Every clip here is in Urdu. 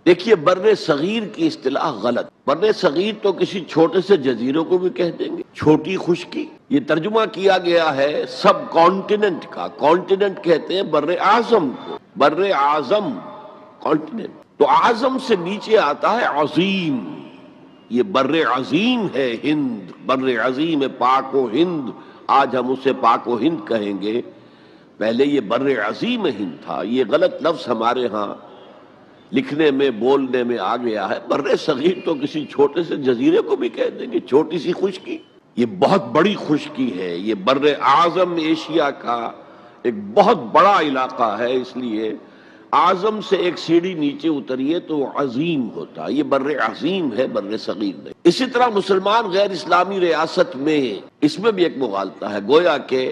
دیکھیے بر صغیر کی اصطلاح غلط. بر صغیر تو کسی چھوٹے سے جزیرے کو بھی کہہ دیں گے، چھوٹی خشکی. یہ ترجمہ کیا گیا ہے سب کانٹیننٹ کا. کانٹیننٹ کہتے ہیں بر اعظم کو، بر اعظم کانٹیننٹ. تو اعظم سے نیچے آتا ہے عظیم. یہ بر عظیم ہے ہند، بر عظیم ہے پاک و ہند. آج ہم اسے پاک و ہند کہیں گے، پہلے یہ بر عظیم ہند تھا. یہ غلط لفظ ہمارے ہاں لکھنے میں بولنے میں آ گیا ہے. بر صغیر تو کسی چھوٹے سے جزیرے کو بھی کہہ دیں گے، چھوٹی سی خشکی. یہ بہت بڑی خشکی ہے. یہ بر اعظم ایشیا کا ایک بہت بڑا علاقہ ہے، اس لیے اعظم سے ایک سیڑھی نیچے اتریے تو وہ عظیم ہوتا. یہ بر عظیم ہے، بر صغیر نہیں. اسی طرح مسلمان غیر اسلامی ریاست میں اس میں بھی ایک مغالطہ ہے، گویا کہ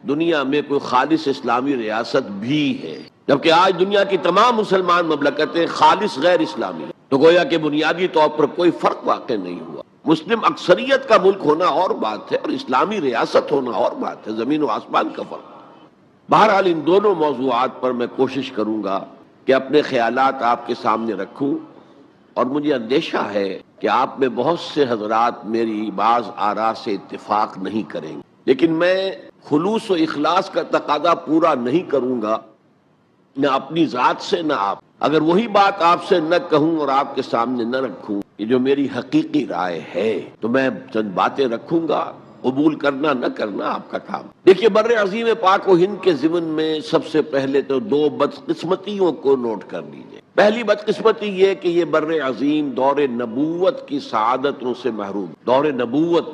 دنیا میں کوئی خالص اسلامی ریاست بھی ہے، جبکہ آج دنیا کی تمام مسلمان مملکتیں خالص غیر اسلامی ہیں. تو گویا کہ بنیادی طور پر کوئی فرق واقع نہیں ہوا. مسلم اکثریت کا ملک ہونا اور بات ہے، اور اسلامی ریاست ہونا اور بات ہے. زمین و آسمان کا فرق. بہرحال ان دونوں موضوعات پر میں کوشش کروں گا کہ اپنے خیالات آپ کے سامنے رکھوں، اور مجھے اندیشہ ہے کہ آپ میں بہت سے حضرات میری بعض آراء سے اتفاق نہیں کریں گے، لیکن میں خلوص و اخلاص کا تقاضا پورا نہیں کروں گا، نہ اپنی ذات سے نہ آپ. اگر وہی بات آپ سے نہ کہوں اور آپ کے سامنے نہ رکھوں، یہ جو میری حقیقی رائے ہے، تو میں چند باتیں رکھوں گا، قبول کرنا نہ کرنا آپ کا کام. دیکھیے بر عظیم پاک و ہند کے ضمن میں سب سے پہلے تو دو بدقسمتیوں کو نوٹ کر لیجیے. پہلی بدقسمتی یہ کہ یہ بر عظیم دور نبوت کی سعادتوں سے محروم. دور نبوت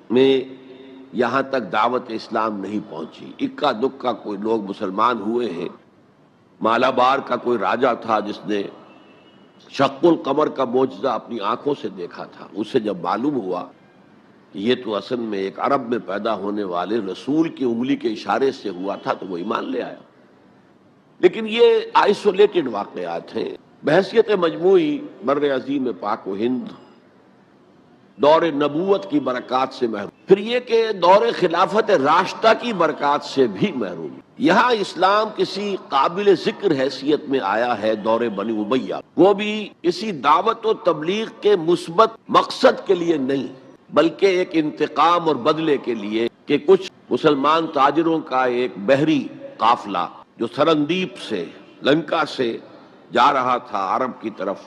میں یہاں تک دعوت اسلام نہیں پہنچی. اکا دکا کوئی لوگ مسلمان ہوئے ہیں. مالابار کا کوئی راجہ تھا جس نے شق القمر کا معجزہ اپنی آنکھوں سے دیکھا تھا. اسے جب معلوم ہوا کہ یہ تو اصل میں ایک عرب میں پیدا ہونے والے رسول کی انگلی کے اشارے سے ہوا تھا، تو وہ ایمان لے آیا. لیکن یہ آئسولیٹڈ واقعات ہیں. بحیثیت مجموعی بر عظیم پاک و ہند دور نبوت کی برکات سے محروم. پھر یہ کہ دور خلافت راشدہ کی برکات سے بھی محروم. یہاں اسلام کسی قابل ذکر حیثیت میں آیا ہے دور بنی امیہ، وہ بھی کسی دعوت و تبلیغ کے مثبت مقصد کے لیے نہیں، بلکہ ایک انتقام اور بدلے کے لیے کہ کچھ مسلمان تاجروں کا ایک بحری قافلہ جو سرندیپ سے، لنکا سے جا رہا تھا عرب کی طرف،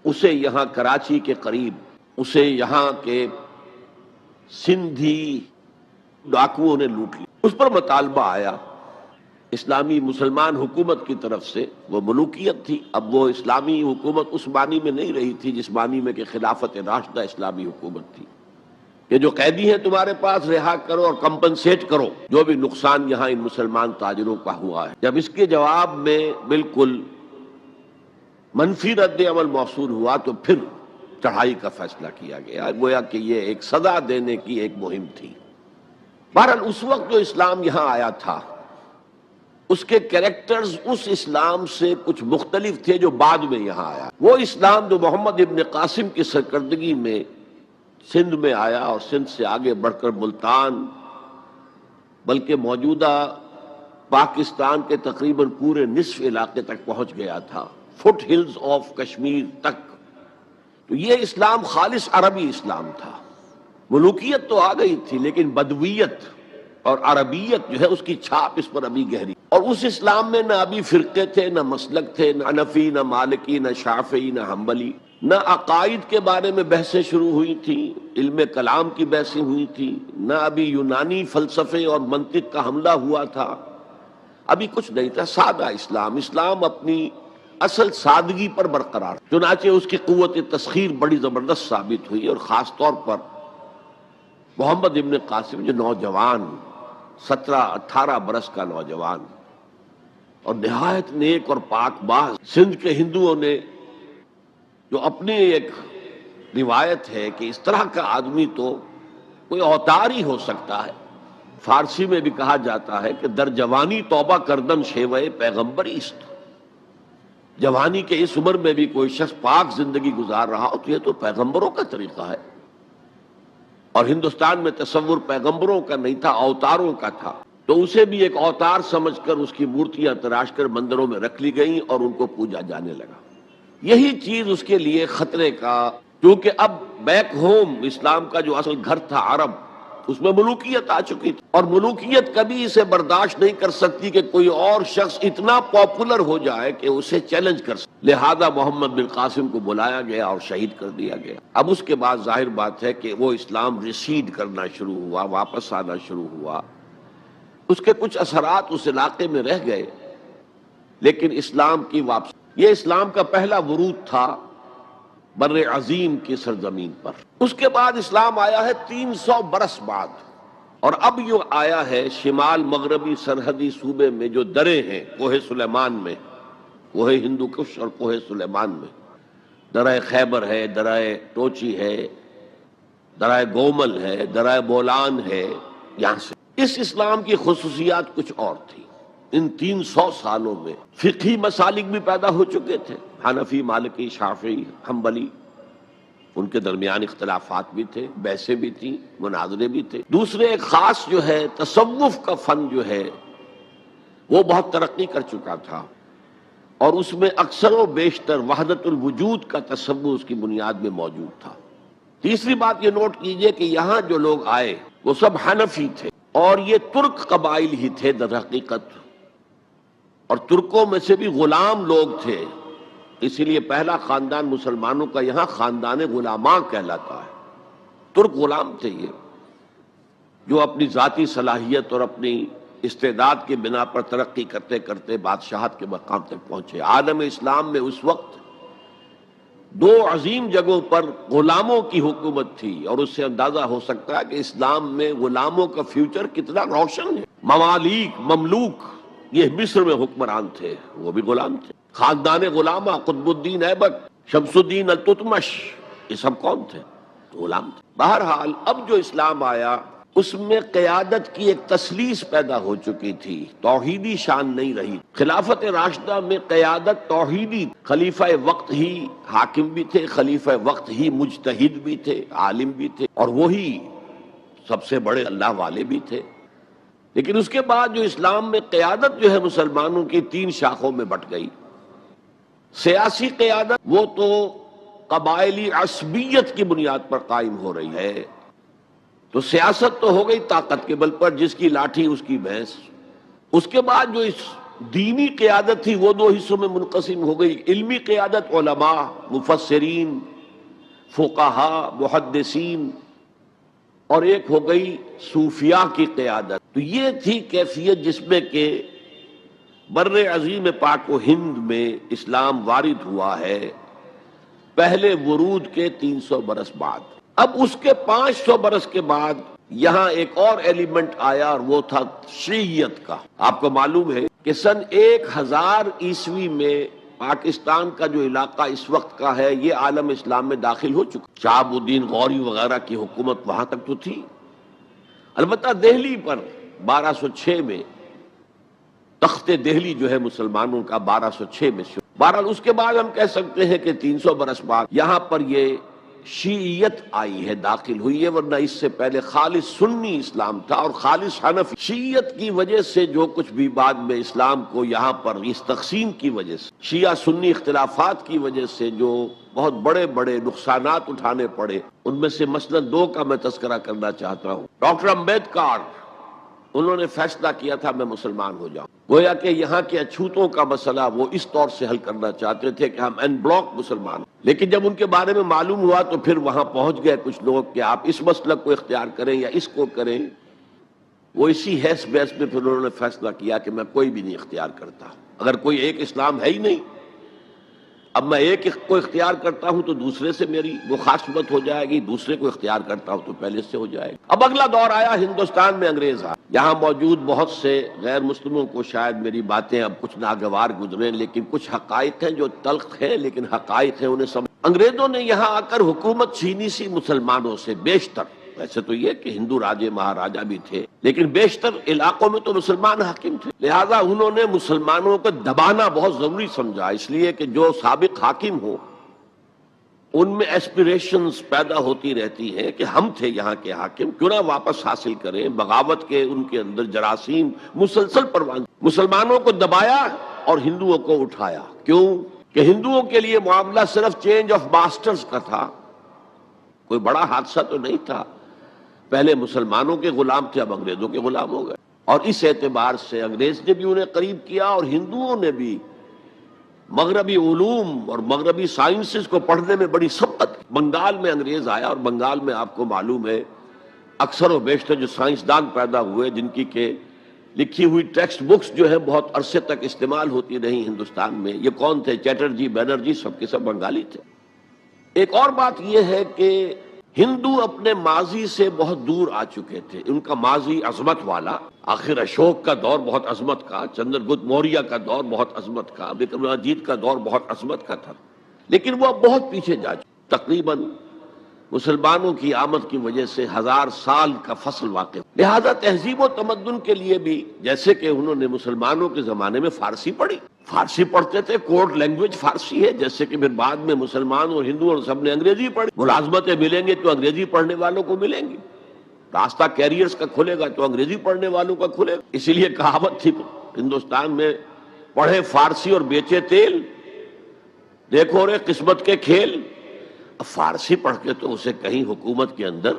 اسے یہاں کراچی کے قریب، اسے یہاں کے سندھی ڈاکوؤں نے لوٹ لی. اس پر مطالبہ آیا اسلامی مسلمان حکومت کی طرف سے. وہ ملوکیت تھی. اب وہ اسلامی حکومت اس معنی میں نہیں رہی تھی جس معنی میں کہ خلافت راشدہ اسلامی حکومت تھی، کہ جو قیدی ہیں تمہارے پاس رہا کرو اور کمپنسیٹ کرو جو بھی نقصان یہاں ان مسلمان تاجروں کا ہوا ہے. جب اس کے جواب میں بالکل منفی رد عمل موصول ہوا تو پھر چڑھائی کا فیصلہ کیا گیا. گویا کہ یہ ایک سزا دینے کی ایک مہم تھی. بہرحال اس وقت جو اسلام یہاں آیا تھا اس کے کریکٹرز اس اسلام سے کچھ مختلف تھے جو بعد میں یہاں آیا. وہ اسلام جو محمد ابن قاسم کی سرکردگی میں سندھ میں آیا اور سندھ سے آگے بڑھ کر ملتان بلکہ موجودہ پاکستان کے تقریباً پورے نصف علاقے تک پہنچ گیا تھا، فٹ ہلز آف کشمیر تک. تو یہ اسلام خالص عربی اسلام تھا. ملوکیت تو آ گئی تھی لیکن بدویت اور عربیت جو ہے اس کی چھاپ اس پر ابھی گہری. اور اس اسلام میں نہ ابھی فرقے تھے، نہ مسلک تھے، نہ حنفی، نہ مالکی، نہ شافعی، نہ حنبلی. نہ عقائد کے بارے میں بحثیں شروع ہوئی تھیں، علم کلام کی بحثیں ہوئی تھیں، نہ ابھی یونانی فلسفے اور منطق کا حملہ ہوا تھا. ابھی کچھ نہیں تھا. سادہ اسلام. اسلام اپنی اصل سادگی پر برقرار. چنانچہ اس کی قوت تسخیر بڑی زبردست ثابت ہوئی، اور خاص طور پر محمد ابن قاسم جو نوجوان 17-18 برس کا نوجوان اور نہایت نیک اور پاک باز. سندھ کے ہندوؤں نے جو اپنی ایک روایت ہے کہ اس طرح کا آدمی تو کوئی اوتار ہی ہو سکتا ہے. فارسی میں بھی کہا جاتا ہے کہ در جوانی توبہ کردن شیوہ پیغمبری است. جوانی کے اس عمر میں بھی کوئی شخص پاک زندگی گزار رہا ہو تو یہ تو پیغمبروں کا طریقہ ہے. اور ہندوستان میں تصور پیغمبروں کا نہیں تھا، اوتاروں کا تھا. تو اسے بھی ایک اوتار سمجھ کر اس کی مورتیاں تراش کر مندروں میں رکھ لی گئیں اور ان کو پوجا جانے لگا۔ یہی چیز اس کے لیے خطرے کا، کیونکہ اب بیک ہوم اسلام کا جو اصل گھر تھا عرب، اس میں ملوکیت آ چکی تھی، اور ملوکیت کبھی اسے برداشت نہیں کر سکتی کہ کوئی اور شخص اتنا پاپولر ہو جائے کہ اسے چیلنج کر سکے۔ لہذا محمد بن قاسم کو بلایا گیا اور شہید کر دیا گیا۔ اب اس کے بعد ظاہر بات ہے کہ وہ اسلام ریسیڈ کرنا شروع ہوا، واپس آنا شروع ہوا۔ اس کے کچھ اثرات اس علاقے میں رہ گئے، لیکن اسلام کی واپسی، یہ اسلام کا پہلا ورود تھا بر عظیم کی سرزمین پر۔ اس کے بعد اسلام آیا ہے 300 برس بعد، اور اب یہ آیا ہے شمال مغربی سرحدی صوبے میں جو درے ہیں، کوہ سلیمان میں، کوہ ہندو کش اور کوہ سلیمان میں، درہ خیبر ہے، درہ ٹوچی ہے، درہ گومل ہے، درہ بولان ہے، یہاں سے اس اسلام کی خصوصیات کچھ اور تھی۔ ان 300 سالوں میں فقہی مسالک بھی پیدا ہو چکے تھے، حنفی، مالکی، شافعی، حنبلی، ان کے درمیان اختلافات بھی تھے، بحثیں بھی تھیں، مناظرے بھی تھے۔ دوسرے ایک خاص جو ہے تصوف کا فن جو ہے وہ بہت ترقی کر چکا تھا، اور اس میں اکثر و بیشتر وحدت الوجود کا تصور اس کی بنیاد میں موجود تھا۔ تیسری بات یہ نوٹ کیجئے کہ یہاں جو لوگ آئے وہ سب حنفی تھے، اور یہ ترک قبائل ہی تھے در حقیقت، اور ترکوں میں سے بھی غلام لوگ تھے، اسی لیے پہلا خاندان مسلمانوں کا یہاں خاندان غلامان کہلاتا ہے۔ ترک غلام تھے یہ، جو اپنی ذاتی صلاحیت اور اپنی استعداد کے بنا پر ترقی کرتے کرتے بادشاہت کے مقام تک پہنچے۔ عالم اسلام میں اس وقت 2 عظیم جگہوں پر غلاموں کی حکومت تھی، اور اس سے اندازہ ہو سکتا ہے کہ اسلام میں غلاموں کا فیوچر کتنا روشن ہے۔ ممالک، مملوک، یہ مصر میں حکمران تھے، وہ بھی غلام تھے۔ خاندان غلامہ، قطب الدین ایبک، شمس الدین التتمش، یہ سب کون تھے؟ غلام تھے۔ بہرحال اب جو اسلام آیا اس میں قیادت کی ایک تسلیس پیدا ہو چکی تھی، توحیدی شان نہیں رہی۔ خلافت راشدہ میں قیادت توحیدی، خلیفہ وقت ہی حاکم بھی تھے، خلیفہ وقت ہی مجتہد بھی تھے، عالم بھی تھے، اور وہی سب سے بڑے اللہ والے بھی تھے۔ لیکن اس کے بعد جو اسلام میں قیادت جو ہے مسلمانوں کی 3 شاخوں میں بٹ گئی۔ سیاسی قیادت وہ تو قبائلی عصبیت کی بنیاد پر قائم ہو رہی ہے، تو سیاست تو ہو گئی طاقت کے بل پر، جس کی لاٹھی اس کی بھینس۔ اس کے بعد جو اس دینی قیادت تھی وہ 2 حصوں میں منقسم ہو گئی، علمی قیادت، علماء، مفسرین، فقہاء، محدثین، اور ایک ہو گئی صوفیاء کی قیادت۔ تو یہ تھی کیفیت جس میں کہ بر عظیم پاک و ہند میں اسلام وارد ہوا ہے پہلے ورود کے 300 برس بعد۔ اب اس کے 500 برس کے بعد یہاں ایک اور ایلیمنٹ آیا، اور وہ تھا شیعیت کا۔ آپ کو معلوم ہے کہ سن 1000 عیسوی میں پاکستان کا جو علاقہ اس وقت کا ہے یہ عالم اسلام میں داخل ہو چکا۔ شہاب الدین غوری وغیرہ کی حکومت وہاں تک تو تھی، البتہ دہلی پر 1206 میں تخت دہلی جو ہے مسلمانوں کا 1206 میں شروع۔ بہرحال اس کے بعد ہم کہہ سکتے ہیں کہ 300 برس بعد یہاں پر یہ شیعیت آئی ہے، داخل ہوئی ہے، ورنہ اس سے پہلے خالص سنی اسلام تھا اور خالص حنفی۔ شیعیت کی وجہ سے جو کچھ بھی بعد میں اسلام کو یہاں پر اس تقسیم کی وجہ سے، شیعہ سنی اختلافات کی وجہ سے جو بہت بڑے بڑے نقصانات اٹھانے پڑے، ان میں سے مثلا 2 کا میں تذکرہ کرنا چاہتا ہوں۔ ڈاکٹر امبیڈکر، انہوں نے فیصلہ کیا تھا میں مسلمان ہو جاؤں، گویا کہ یہاں کے اچھوتوں کا مسئلہ وہ اس طور سے حل کرنا چاہتے تھے کہ ہم ان بلاک مسلمان، لیکن جب ان کے بارے میں معلوم ہوا تو پھر وہاں پہنچ گئے کچھ لوگ کہ آپ اس مسلک کو اختیار کریں یا اس کو کریں۔ وہ اسی حیث بحث میں پھر انہوں نے فیصلہ کیا کہ میں کوئی بھی نہیں اختیار کرتا، اگر کوئی ایک اسلام ہے ہی نہیں، اب میں ایک کو اختیار کرتا ہوں تو دوسرے سے میری مخاصمت ہو جائے گی، دوسرے کو اختیار کرتا ہوں تو پہلے سے ہو جائے گی۔ اب اگلا دور آیا ہندوستان میں انگریز آئے۔ یہاں موجود بہت سے غیر مسلموں کو شاید میری باتیں اب کچھ ناگوار گزریں، لیکن کچھ حقائق ہیں جو تلخ ہیں لیکن حقائق ہیں، انہیں سمجھ۔ انگریزوں نے یہاں آ کر حکومت چھینی سی مسلمانوں سے بیشتر، ویسے تو یہ کہ ہندو راجے مہاراجہ بھی تھے، لیکن بیشتر علاقوں میں تو مسلمان حاکم تھے، لہذا انہوں نے مسلمانوں کو دبانا بہت ضروری سمجھا، اس لیے کہ جو سابق حاکم ہو ان میں ایسپریشنز پیدا ہوتی رہتی ہیں کہ ہم تھے یہاں کے حاکم، کیوں نہ واپس حاصل کریں۔ بغاوت کے ان کے اندر جراثیم مسلسل پروان، مسلمانوں کو دبایا اور ہندوؤں کو اٹھایا۔ کیوں کہ ہندوؤں کے لیے معاملہ صرف چینج آف ماسٹرز کا تھا، کوئی بڑا حادثہ تو نہیں تھا۔ پہلے مسلمانوں کے غلام تھے، اب انگریزوں کے غلام ہو گئے، اور اس اعتبار سے انگریز نے بھی انہیں قریب کیا اور ہندوؤں نے بھی مغربی علوم اور مغربی سائنسز کو پڑھنے میں بڑی سبقت کی۔ بنگال میں انگریز آیا، اور بنگال میں آپ کو معلوم ہے اکثر و بیشتر جو سائنسدان پیدا ہوئے جن کی کہ لکھی ہوئی ٹیکسٹ بکس جو ہے بہت عرصے تک استعمال ہوتی رہی ہندوستان میں، یہ کون تھے؟ چیٹرجی، بینرجی، سب کے سب بنگالی تھے۔ ایک اور بات یہ ہے کہ ہندو اپنے ماضی سے بہت دور آ چکے تھے، ان کا ماضی عظمت والا، آخر اشوک کا دور بہت عظمت کا، چندر گپت موریہ کا دور بہت عظمت کا، وکرماجیت کا دور بہت عظمت کا تھا، لیکن وہ اب بہت پیچھے جا چکے۔ تقریباً مسلمانوں کی آمد کی وجہ سے 1000 سال کا فصل واقع، لہذا تہذیب و تمدن کے لیے بھی، جیسے کہ انہوں نے مسلمانوں کے زمانے میں فارسی پڑھی، فارسی پڑھتے تھے، کوڈ لینگویج فارسی ہے، جیسے کہ پھر بعد میں مسلمان اور ہندو اور سب نے انگریزی پڑھی۔ ملازمتیں ملیں گے تو انگریزی پڑھنے والوں کو ملیں گی، راستہ کیریئرز کا کھلے گا تو انگریزی پڑھنے والوں کا کھلے گا۔ اسی لیے کہاوت تھی ہندوستان میں، پڑھے فارسی اور بیچے تیل، دیکھو رے قسمت کے کھیل۔ اب فارسی پڑھ کے تو اسے کہیں حکومت کے اندر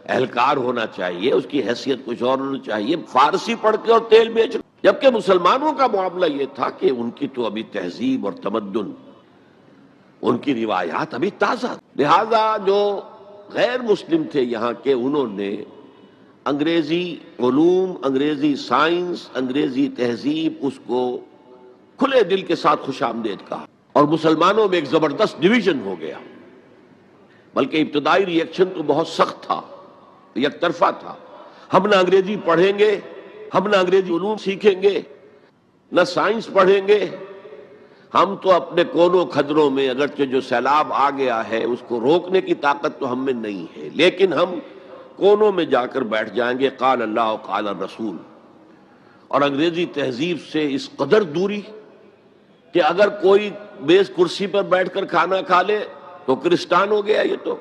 اہلکار ہونا چاہیے، اس کی حیثیت کچھ اور ہونا چاہیے، فارسی پڑھ کے اور تیل بیچ، جبکہ مسلمانوں کا معاملہ یہ تھا کہ ان کی تو ابھی تہذیب اور تمدن، ان کی روایات ابھی تازہ، لہذا جو غیر مسلم تھے یہاں کے، انہوں نے انگریزی علوم، انگریزی سائنس، انگریزی تہذیب، اس کو کھلے دل کے ساتھ خوش آمدید کہا، اور مسلمانوں میں ایک زبردست ڈویژن ہو گیا۔ بلکہ ابتدائی ری ایکشن تو بہت سخت تھا، یک طرفہ تھا، ہم نہ انگریزی پڑھیں گے، ہم نہ انگریزی علوم سیکھیں گے، نہ سائنس پڑھیں گے، ہم تو اپنے کونوں کھدروں میں، اگرچہ جو سیلاب آ گیا ہے اس کو روکنے کی طاقت تو ہم میں نہیں ہے، لیکن ہم کونوں میں جا کر بیٹھ جائیں گے، قال اللہ و قال الرسول۔ اور انگریزی تہذیب سے اس قدر دوری کہ اگر کوئی میز کرسی پر بیٹھ کر کھانا کھا لے تو کرسٹان ہو گیا۔ یہ تو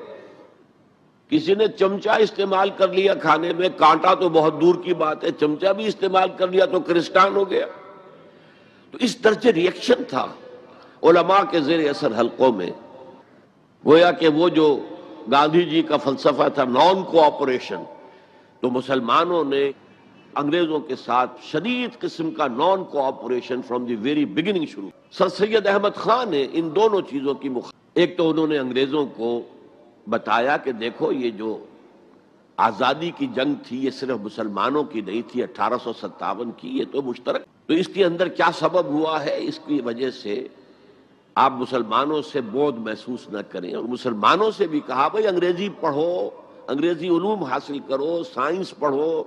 کسی نے چمچہ استعمال کر لیا کھانے میں، کانٹا تو بہت دور کی بات ہے، چمچہ بھی استعمال کر لیا تو کرسٹان ہو گیا۔ تو اس درجے ری ایکشن تھا علماء کے زیر اثر حلقوں میں، گویا کہ وہ جو گاندھی جی کا فلسفہ تھا نان کوآپریشن، تو مسلمانوں نے انگریزوں کے ساتھ شدید قسم کا naan cooperation from the very beginning شروع۔ سر سید احمد خان نے ان دونوں چیزوں کی ایک تو انہوں نے انگریزوں کو بتایا کہ دیکھو یہ جو آزادی کی جنگ تھی یہ صرف مسلمانوں کی نہیں تھی، 1857 کی، یہ تو مشترک، تو اس کے اندر کیا سبب ہوا ہے، اس کی وجہ سے آپ مسلمانوں سے بعد محسوس نہ کریں، اور مسلمانوں سے بھی کہا بھائی انگریزی پڑھو، انگریزی علوم حاصل کرو، سائنس پڑھو،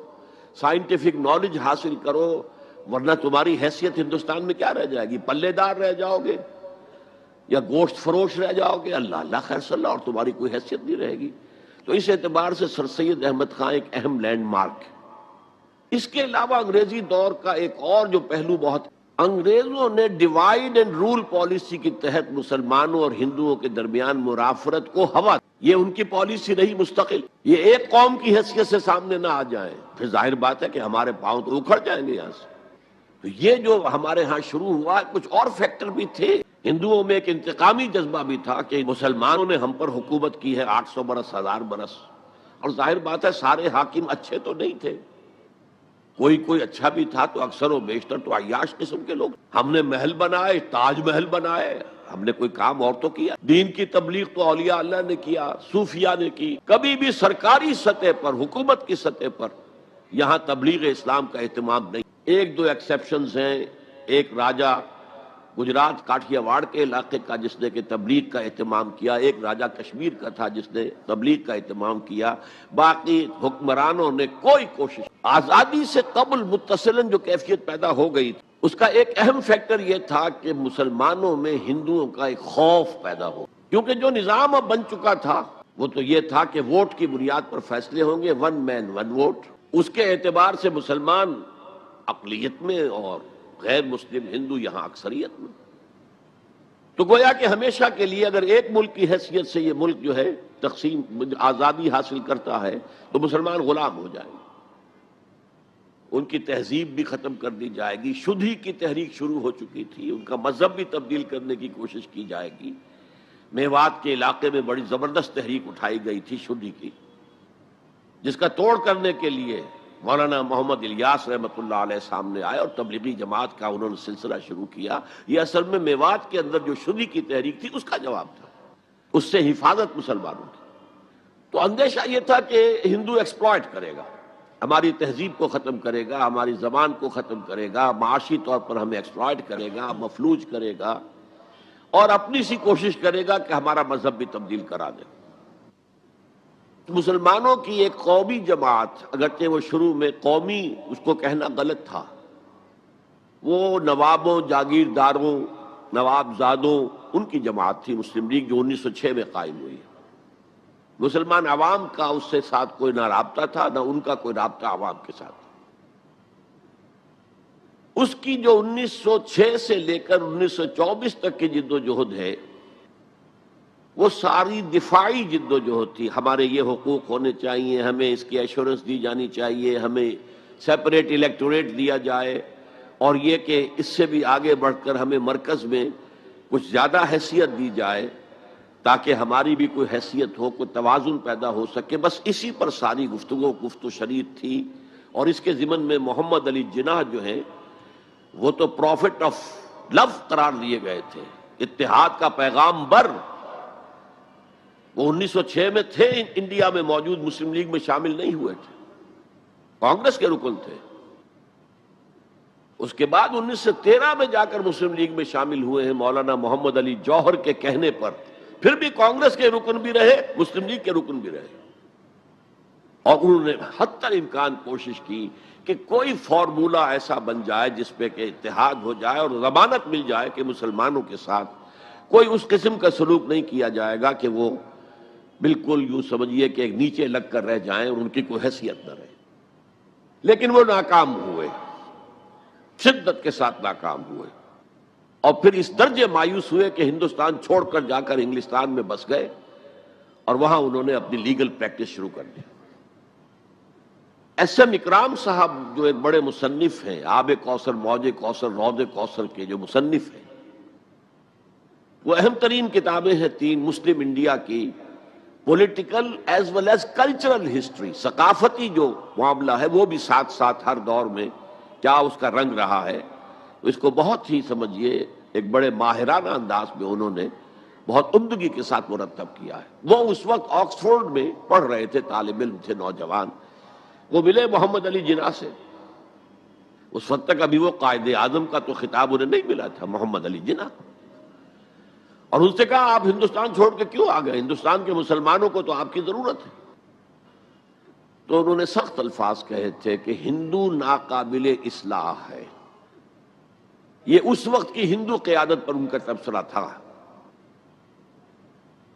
سائنٹیفک نالج حاصل کرو، ورنہ تمہاری حیثیت ہندوستان میں کیا رہ جائے گی؟ پلے دار رہ جاؤ گے یا گوشت فروش رہ جاؤ گے، اللہ اللہ خیر صلی اللہ، اور تمہاری کوئی حیثیت نہیں رہے گی۔ تو اس اعتبار سے سر سید احمد خان ایک اہم لینڈ مارک ہے۔ اس کے علاوہ انگریزی دور کا ایک اور جو پہلو بہت، انگریزوں نے ڈیوائیڈ اینڈ رول پالیسی کے تحت مسلمانوں اور ہندوؤں کے درمیان مرافرت کو ہوا، یہ ان کی پالیسی رہی مستقل، یہ ایک قوم کی حیثیت سے سامنے نہ آ جائیں، پھر ظاہر بات ہے کہ ہمارے پاؤں تو اکھڑ جائیں گے یہاں سے۔ تو یہ جو ہمارے ہاں شروع ہوا، کچھ اور فیکٹر بھی تھے، ہندوؤں میں ایک انتقامی جذبہ بھی تھا کہ مسلمانوں نے ہم پر حکومت کی ہے 800 برس، 1000 برس، اور ظاہر بات ہے سارے حاکم اچھے تو نہیں تھے، کوئی اچھا بھی تھا، تو اکثر و بیشتر تو عیاش قسم کے لوگ۔ ہم نے محل بنائے، تاج محل بنائے، ہم نے کوئی کام اور تو کیا؟ دین کی تبلیغ تو اولیاء اللہ نے کیا، صوفیاء نے کی، کبھی بھی سرکاری سطح پر، حکومت کی سطح پر یہاں تبلیغ اسلام کا اہتمام نہیں۔ ایک دو ایکسیپشنز ہیں، ایک راجہ گجرات کاٹھیا واڑ کے علاقے کا جس نے کہ تبلیغ کا اہتمام کیا، ایک راجہ کشمیر کا تھا جس نے تبلیغ کا اہتمام کیا، باقی حکمرانوں نے کوئی کوشش۔ آزادی سے قبل متصلاً جو کیفیت پیدا ہو گئی تھی، اس کا ایک اہم فیکٹر یہ تھا کہ مسلمانوں میں ہندوؤں کا ایک خوف پیدا ہو، کیونکہ جو نظام اب بن چکا تھا وہ تو یہ تھا کہ ووٹ کی بنیاد پر فیصلے ہوں گے، ون مین ون ووٹ، اس کے اعتبار سے مسلمان اقلیت میں اور غیر مسلم ہندو یہاں اکثریت میں۔ تو گویا کہ ہمیشہ کے لیے اگر ایک ملک کی حیثیت سے یہ ملک جو ہے تقسیم آزادی حاصل کرتا ہے تو مسلمان غلام ہو جائیں گے، ان کی تہذیب بھی ختم کر دی جائے گی، شدھی کی تحریک شروع ہو چکی تھی، ان کا مذہب بھی تبدیل کرنے کی کوشش کی جائے گی۔ میوات کے علاقے میں بڑی زبردست تحریک اٹھائی گئی تھی شدھی کی، جس کا توڑ کرنے کے لیے مولانا محمد الیاس رحمۃ اللہ علیہ سامنے آئے اور تبلیغی جماعت کا انہوں نے سلسلہ شروع کیا۔ یہ اصل میں میوات کے اندر جو شدھی کی تحریک تھی اس کا جواب تھا، اس سے حفاظت مسلمانوں کی۔ تو اندیشہ یہ تھا کہ ہندو ایکسپلائٹ کرے گا، ہماری تہذیب کو ختم کرے گا، ہماری زبان کو ختم کرے گا، معاشی طور پر ہمیں ایکسپلائٹ کرے گا، مفلوج کرے گا، اور اپنی سی کوشش کرے گا کہ ہمارا مذہب بھی تبدیل کرا دے۔ مسلمانوں کی ایک قومی جماعت، اگرچہ وہ شروع میں قومی اس کو کہنا غلط تھا، وہ نوابوں، جاگیرداروں، نوابزادوں ان کی جماعت تھی مسلم لیگ، جو 1906 میں قائم ہوئی۔ مسلمان عوام کا اس سے ساتھ کوئی نہ رابطہ تھا، نہ ان کا کوئی رابطہ عوام کے ساتھ۔ اس کی جو 1906 سے لے کر 1924 تک کی جد و جہد ہے، وہ ساری دفاعی جد و جہد تھی۔ ہمارے یہ حقوق ہونے چاہیے، ہمیں اس کی ایشورنس دی جانی چاہیے، ہمیں سیپریٹ الیکٹوریٹ دیا جائے، اور یہ کہ اس سے بھی آگے بڑھ کر ہمیں مرکز میں کچھ زیادہ حیثیت دی جائے تاکہ ہماری بھی کوئی حیثیت ہو، کوئی توازن پیدا ہو سکے۔ بس اسی پر ساری گفت و شنید تھی۔ اور اس کے ضمن میں محمد علی جناح جو ہیں وہ تو پروفٹ آف لو قرار دیے گئے تھے، اتحاد کا پیغام بر۔ وہ 1906 میں تھے انڈیا میں موجود، مسلم لیگ میں شامل نہیں ہوئے تھے، کانگریس کے رکن تھے۔ اس کے بعد 1913 میں جا کر مسلم لیگ میں شامل ہوئے ہیں مولانا محمد علی جوہر کے کہنے پر، پھر بھی کانگریس کے رکن بھی رہے، مسلم لیگ کے رکن بھی رہے، اور انہوں نے حتی الامکان کوشش کی کہ کوئی فارمولہ ایسا بن جائے جس پہ کہ اتحاد ہو جائے اور ضمانت مل جائے کہ مسلمانوں کے ساتھ کوئی اس قسم کا سلوک نہیں کیا جائے گا کہ وہ بالکل یوں سمجھیے کہ ایک نیچے لگ کر رہ جائیں اور ان کی کوئی حیثیت نہ رہے۔ لیکن وہ ناکام ہوئے، شدت کے ساتھ ناکام ہوئے، اور پھر اس درجے مایوس ہوئے کہ ہندوستان چھوڑ کر جا کر انگلستان میں بس گئے، اور وہاں انہوں نے اپنی لیگل پریکٹس شروع کر دی۔ ایس ایم اکرام صاحب جو ایک بڑے مصنف ہیں، آب کوثر، موج کوثر، رود کوثر کے جو مصنف ہیں، وہ اہم ترین کتابیں ہیں تین مسلم انڈیا کی، political as well as cultural history, ثقافتی جو معاملہ ہے وہ بھی ساتھ ساتھ ہر دور میں کیا اس کا رنگ رہا ہے، اس کو بہت ہی سمجھیے ایک بڑے ماہرانہ انداز میں انہوں نے بہت عمدگی کے ساتھ مرتب کیا ہے۔ وہ اس وقت آکسفورڈ میں پڑھ رہے تھے، طالب علم تھے، نوجوان۔ وہ ملے محمد علی جناح سے، اس وقت تک ابھی وہ قائد اعظم کا تو خطاب انہیں نہیں ملا تھا، محمد علی جناح، اور ان سے کہا آپ ہندوستان چھوڑ کے کیوں آ گئے، ہندوستان کے مسلمانوں کو تو آپ کی ضرورت ہے۔ تو انہوں نے سخت الفاظ کہے تھے کہ ہندو ناقابل اصلاح ہے۔ یہ اس وقت کی ہندو قیادت پر ان کا تبصرہ تھا،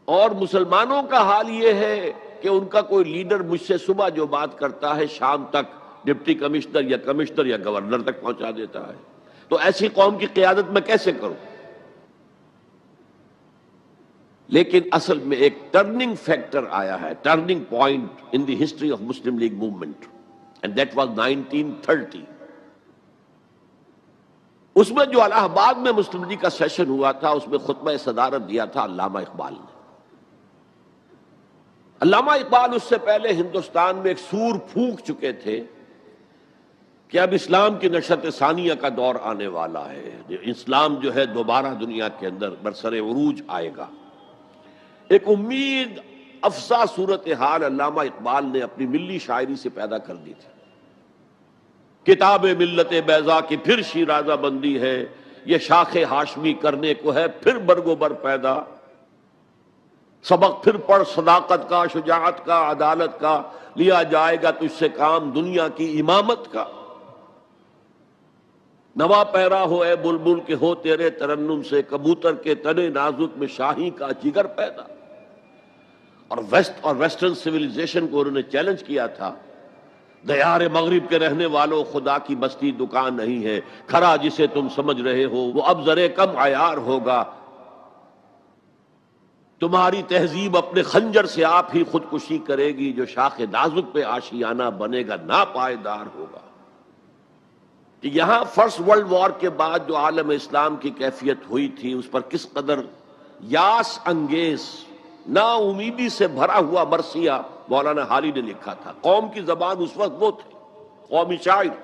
اور مسلمانوں کا حال یہ ہے کہ ان کا کوئی لیڈر مجھ سے صبح جو بات کرتا ہے شام تک ڈپٹی کمشنر یا گورنر تک پہنچا دیتا ہے، تو ایسی قوم کی قیادت میں کیسے کروں؟ لیکن اصل میں ایک ٹرننگ فیکٹر آیا ہے، turning point in the history of Muslim league movement, and that was 1930۔ اس میں جو الہ آباد میں مسلم لیگ کا سیشن ہوا تھا، اس میں خطبہ صدارت دیا تھا علامہ اقبال نے۔ علامہ اقبال اس سے پہلے ہندوستان میں ایک سور پھونک چکے تھے کہ اب اسلام کی نشأت ثانیہ کا دور آنے والا ہے، اسلام جو ہے دوبارہ دنیا کے اندر برسر عروج آئے گا۔ ایک امید افزا صورتحال علامہ اقبال نے اپنی ملی شاعری سے پیدا کر دی تھی۔ کتاب ملت بیضا کی پھر شیرازہ بندی ہے، یہ شاخ ہاشمی کرنے کو ہے پھر برگ و بر پیدا، سبق پھر پڑھ صداقت کا، شجاعت کا، عدالت کا، لیا جائے گا تجھ سے کام دنیا کی امامت کا۔ نوا پیرا ہو اے بلبل کے ہو تیرے ترنم سے، کبوتر کے تنے نازک میں شاہی کا جگر پیدا۔ اور ویسٹرن سویلائزیشن کو انہوں نے چیلنج کیا تھا، دیار مغرب کے رہنے والوں خدا کی بستی دکان نہیں ہے، کھرا جسے تم سمجھ رہے ہو وہ اب ذرے کم عیار ہوگا، تمہاری تہذیب اپنے خنجر سے آپ ہی خودکشی کرے گی، جو شاخ نازک پہ آشیانہ بنے گا ناپائیدار ہوگا۔ کہ یہاں فرسٹ ورلڈ وار کے بعد جو عالم اسلام کی کیفیت ہوئی تھی، اس پر کس قدر یاس انگیز نا امیدی سے بھرا ہوا مرثیہ مولانا حالی نے لکھا تھا۔ قوم کی زبان اس وقت وہ تھے، قومی شاعر۔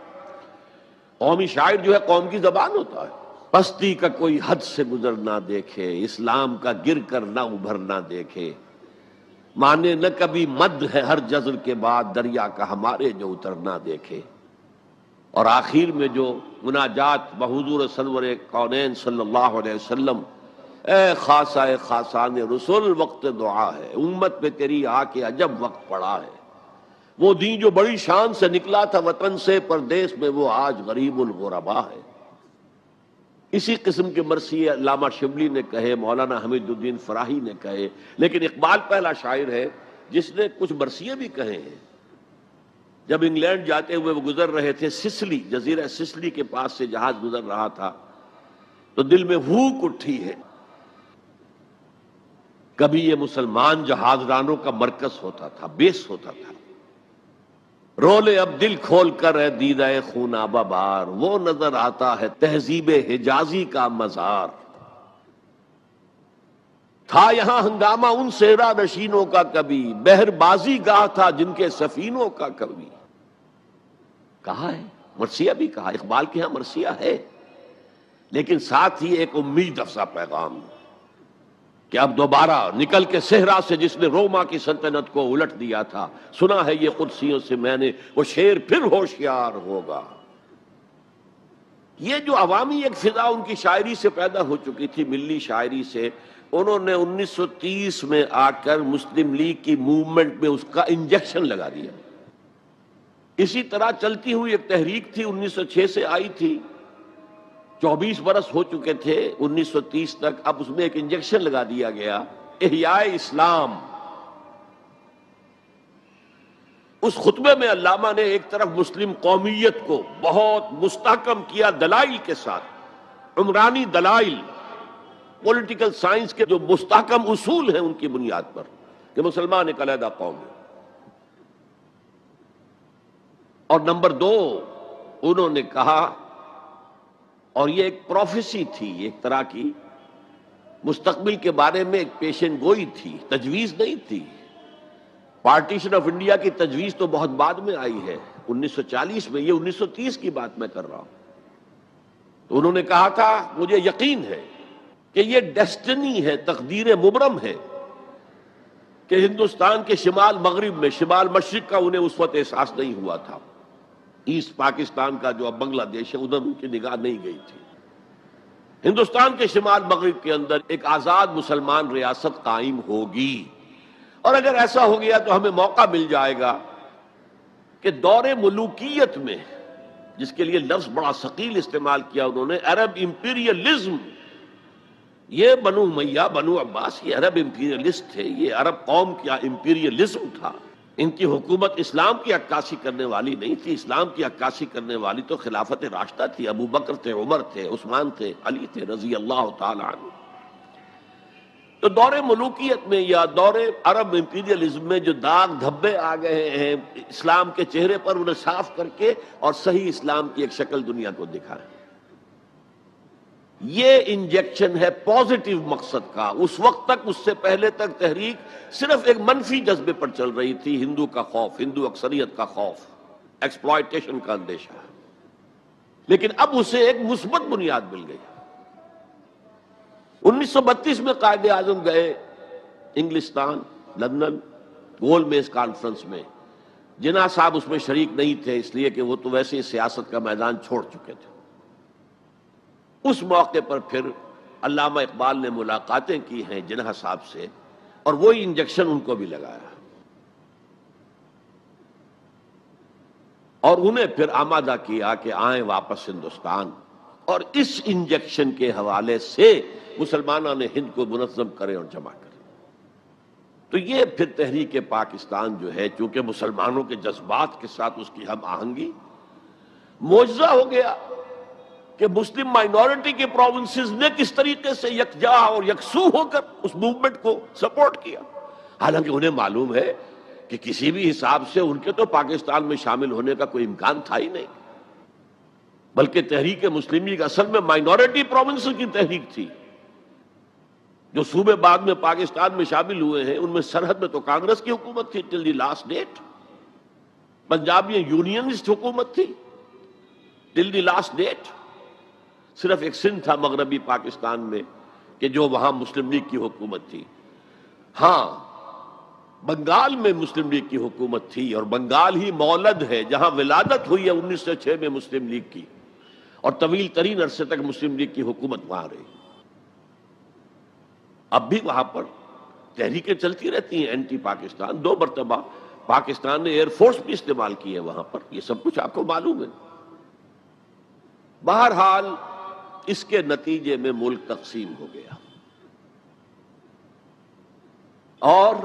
قومی شاعر جو ہے قوم کی زبان ہوتا ہے۔ پستی کا کوئی حد سے گزر نہ دیکھے، اسلام کا گر کر نہ ابھر نہ دیکھے، مانے نہ کبھی مد ہے ہر جزر کے بعد دریا کا ہمارے جو اتر نہ دیکھے۔ اور آخر میں جو مناجات بحضور سرور کونین صلی اللہ علیہ وسلم، اے خاصہ خاصان رسول وقت دعا ہے، امت پہ تیری آ کے عجب وقت پڑا ہے، وہ دین جو بڑی شان سے نکلا تھا وطن سے پردیس میں، وہ آج غریب الغربا ہے۔ اسی قسم کے مرثیے علامہ شبلی نے کہے، مولانا حمید الدین فراہی نے کہے، لیکن اقبال پہلا شاعر ہے جس نے کچھ مرثیے بھی کہے ہیں۔ جب انگلینڈ جاتے ہوئے وہ گزر رہے تھے سسلی، جزیرہ سسلی کے پاس سے جہاز گزر رہا تھا، تو دل میں ہوک اٹھی ہے، کبھی یہ مسلمان جہاز رانوں کا مرکز ہوتا تھا، بیس ہوتا تھا، رولے اب دل کھول کر اے دیدہ خونابہ بار، وہ نظر آتا ہے تہذیب حجازی کا مزار، تھا یہاں ہنگامہ ان صحرا نشینوں کا کبھی، بحر بازی گاہ تھا جن کے سفینوں کا کبھی۔ کہا ہے، مرثیہ بھی کہا، اقبال کے ہاں مرثیہ ہے، لیکن ساتھ ہی ایک امید افزا پیغام کہ اب دوبارہ نکل کے صحرا سے جس نے روما کی سلطنت کو الٹ دیا تھا، سنا ہے یہ قدسیوں سے میں نے، وہ شیر پھر ہوشیار ہوگا۔ یہ جو عوامی ایک فضا ان کی شاعری سے پیدا ہو چکی تھی، ملی شاعری سے، انہوں نے 1930 میں آ کر مسلم لیگ کی موومنٹ میں اس کا انجیکشن لگا دیا۔ اسی طرح چلتی ہوئی ایک تحریک تھی، 1906 سے آئی تھی، 24 برس ہو چکے تھے 1930 تک، اب اس میں ایک انجیکشن لگا دیا گیا، احیاء اسلام۔ اس خطبے میں علامہ نے ایک طرف مسلم قومیت کو بہت مستحکم کیا دلائل کے ساتھ، عمرانی دلائل، پولیٹیکل سائنس کے جو مستحکم اصول ہیں ان کی بنیاد پر، کہ مسلمان ایک علیحدہ قوم ہے۔ اور نمبر 2 انہوں نے کہا، اور یہ ایک پروفیسی تھی، ایک طرح کی مستقبل کے بارے میں ایک پیشن گوئی تھی، تجویز نہیں تھی۔ پارٹیشن آف انڈیا کی تجویز تو بہت بعد میں آئی ہے، 1940 میں، یہ 1930 کی بات میں کر رہا ہوں۔ تو انہوں نے کہا تھا، مجھے یقین ہے کہ یہ ڈیسٹنی ہے، تقدیر مبرم ہے، کہ ہندوستان کے شمال مغرب میں، شمال مشرق کا انہیں اس وقت احساس نہیں ہوا تھا، ایسٹ پاکستان کا جو اب بنگلہ دیش ہے ادھر ان کی نگاہ نہیں گئی تھی، ہندوستان کے شمال مغرب کے اندر ایک آزاد مسلمان ریاست قائم ہوگی، اور اگر ایسا ہو گیا تو ہمیں موقع مل جائے گا کہ دور ملوکیت میں، جس کے لیے لفظ بڑا ثقیل استعمال کیا انہوں نے، عرب امپیریلزم، یہ بنو امیہ، بنو عباس، یہ عرب امپیریلسٹ تھے، یہ عرب قوم کا امپیریلزم تھا، ان کی حکومت اسلام کی عکاسی کرنے والی نہیں تھی، اسلام کی عکاسی کرنے والی تو خلافت راشدہ تھی، ابو بکر تھے، عمر تھے، عثمان تھے، علی تھے رضی اللہ تعالی عنہ۔ تو دور ملوکیت میں یا دور عرب امپیریلزم میں جو داغ دھبے آ گئے ہیں اسلام کے چہرے پر، انہیں صاف کر کے اور صحیح اسلام کی ایک شکل دنیا کو دکھائیں، یہ انجیکشن ہے پازیٹیو مقصد کا۔ اس وقت تک، اس سے پہلے تک تحریک صرف ایک منفی جذبے پر چل رہی تھی، ہندو کا خوف، ہندو اکثریت کا خوف، ایکسپلائٹیشن کا اندیشہ، لیکن اب اسے ایک مثبت بنیاد مل گئی۔ 1932 میں قائد اعظم گئے انگلستان، لندن، گول میز کانفرنس میں، جناح صاحب اس میں شریک نہیں تھے، اس لیے کہ وہ تو ویسے ہی سیاست کا میدان چھوڑ چکے تھے۔ اس موقع پر پھر علامہ اقبال نے ملاقاتیں کی ہیں جناح صاحب سے، اور وہی انجیکشن ان کو بھی لگایا، اور انہیں پھر آمادہ کیا کہ آئیں واپس ہندوستان، اور اس انجیکشن کے حوالے سے مسلمانوں نے ہند کو منظم کرے اور جمع کرے۔ تو یہ پھر تحریک پاکستان جو ہے، چونکہ مسلمانوں کے جذبات کے ساتھ اس کی ہم آہنگی، معجزہ ہو گیا کہ مسلم مائنورٹی کے پروونسز نے کس طریقے سے یکجا اور یکسو ہو کر اس موومنٹ کو سپورٹ کیا، حالانکہ انہیں معلوم ہے کہ کسی بھی حساب سے ان کے تو پاکستان میں شامل ہونے کا کوئی امکان تھا ہی نہیں، بلکہ تحریک مسلم لیگ اصل میں مائنورٹی پروونسز کی تحریک تھی۔ جو صوبے بعد میں پاکستان میں شامل ہوئے ہیں ان میں سرحد میں تو کانگریس کی حکومت تھی ٹل دی لاسٹ ڈیٹ، پنجاب میں یونینسٹ حکومت تھی ٹل دی لاسٹ ڈیٹ، صرف ایک سندھ تھا مغربی پاکستان میں کہ جو وہاں مسلم لیگ کی حکومت تھی۔ ہاں، بنگال میں مسلم لیگ کی حکومت تھی، اور بنگال ہی مولد ہے جہاں ولادت ہوئی ہے 1906 میں مسلم لیگ کی، اور طویل ترین عرصے تک مسلم لیگ کی حکومت وہاں رہی۔ اب بھی وہاں پر تحریکیں چلتی رہتی ہیں اینٹی پاکستان، 2 مرتبہ پاکستان نے ایئر فورس بھی استعمال کی ہے وہاں پر، یہ سب کچھ آپ کو معلوم ہے۔ بہرحال اس کے نتیجے میں ملک تقسیم ہو گیا، اور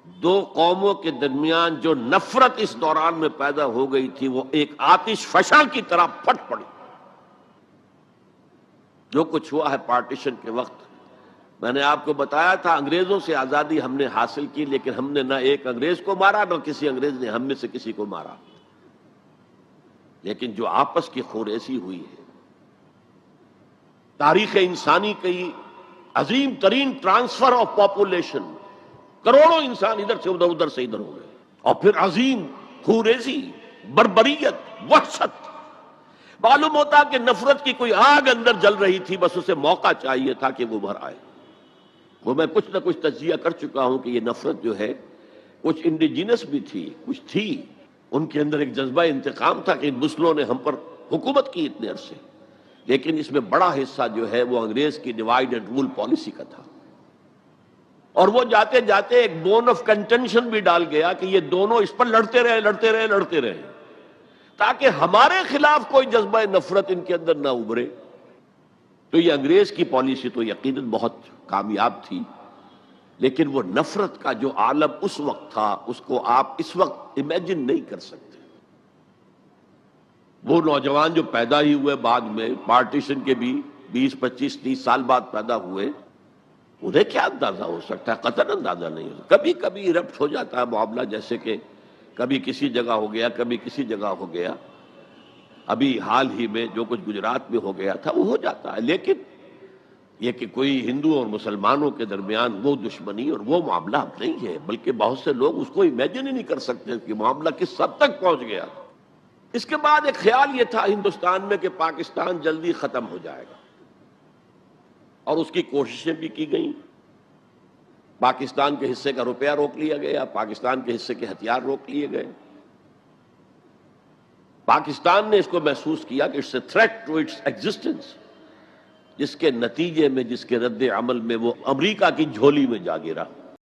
2 قوموں کے درمیان جو نفرت اس دوران میں پیدا ہو گئی تھی وہ ایک آتش فشاں کی طرح پھٹ پڑی۔ جو کچھ ہوا ہے پارٹیشن کے وقت، میں نے آپ کو بتایا تھا انگریزوں سے آزادی ہم نے حاصل کی، لیکن ہم نے نہ ایک انگریز کو مارا نہ کسی انگریز نے ہم میں سے کسی کو مارا، لیکن جو آپس کی خوریزی ہوئی ہے، تاریخ انسانی کی عظیم ترین ٹرانسفر آف پاپولیشن، کروڑوں انسان ادھر سے ادھر ادھر سے ادھر ہو گئے، اور پھر عظیم خوریزی، بربریت، وحشت، معلوم ہوتا کہ نفرت کی کوئی آگ اندر جل رہی تھی، بس اسے موقع چاہیے تھا کہ وہ بھر آئے۔ وہ میں کچھ نہ کچھ تجزیہ کر چکا ہوں کہ یہ نفرت جو ہے کچھ انڈیجینس بھی تھی، کچھ تھی، ان کے اندر ایک جذبہ انتقام تھا کہ ان مسلموں نے ہم پر حکومت کی اتنے عرصے، لیکن اس میں بڑا حصہ جو ہے وہ انگریز کی ڈیوائیڈ اینڈ رول پالیسی کا تھا، اور وہ جاتے جاتے ایک بون آف کنٹینشن بھی ڈال گیا کہ یہ دونوں اس پر لڑتے رہے تاکہ ہمارے خلاف کوئی جذبہ نفرت ان کے اندر نہ ابھرے۔ تو یہ انگریز کی پالیسی تو یقیناً بہت کامیاب تھی، لیکن وہ نفرت کا جو عالم اس وقت تھا اس کو آپ اس وقت امیجن نہیں کر سکتے۔ وہ نوجوان جو پیدا ہی ہوئے بعد میں پارٹیشن کے بھی 20 25 30 سال بعد پیدا ہوئے، انہیں کیا اندازہ ہو سکتا ہے؟ قطعاً اندازہ نہیں ہو سکتا۔ کبھی کبھی ایرپٹ ہو جاتا ہے معاملہ، جیسے کہ کبھی کسی جگہ ہو گیا، کبھی کسی جگہ ہو گیا، ابھی حال ہی میں جو کچھ گجرات میں ہو گیا تھا وہ ہو جاتا ہے، لیکن یہ کہ کوئی ہندو اور مسلمانوں کے درمیان وہ دشمنی اور وہ معاملہ اب نہیں ہے، بلکہ بہت سے لوگ اس کو امیجن ہی نہیں کر سکتے کہ معاملہ کس حد تک پہنچ گیا۔ اس کے بعد ایک خیال یہ تھا ہندوستان میں کہ پاکستان جلدی ختم ہو جائے گا، اور اس کی کوششیں بھی کی گئیں۔ پاکستان کے حصے کا روپیہ روک لیا گیا، پاکستان کے حصے کے ہتھیار روک لیے گئے۔ پاکستان نے اس کو محسوس کیا کہ it's a threat to its existence, جس کے نتیجے میں، جس کے رد عمل میں وہ امریکہ کی جھولی میں جا گرا۔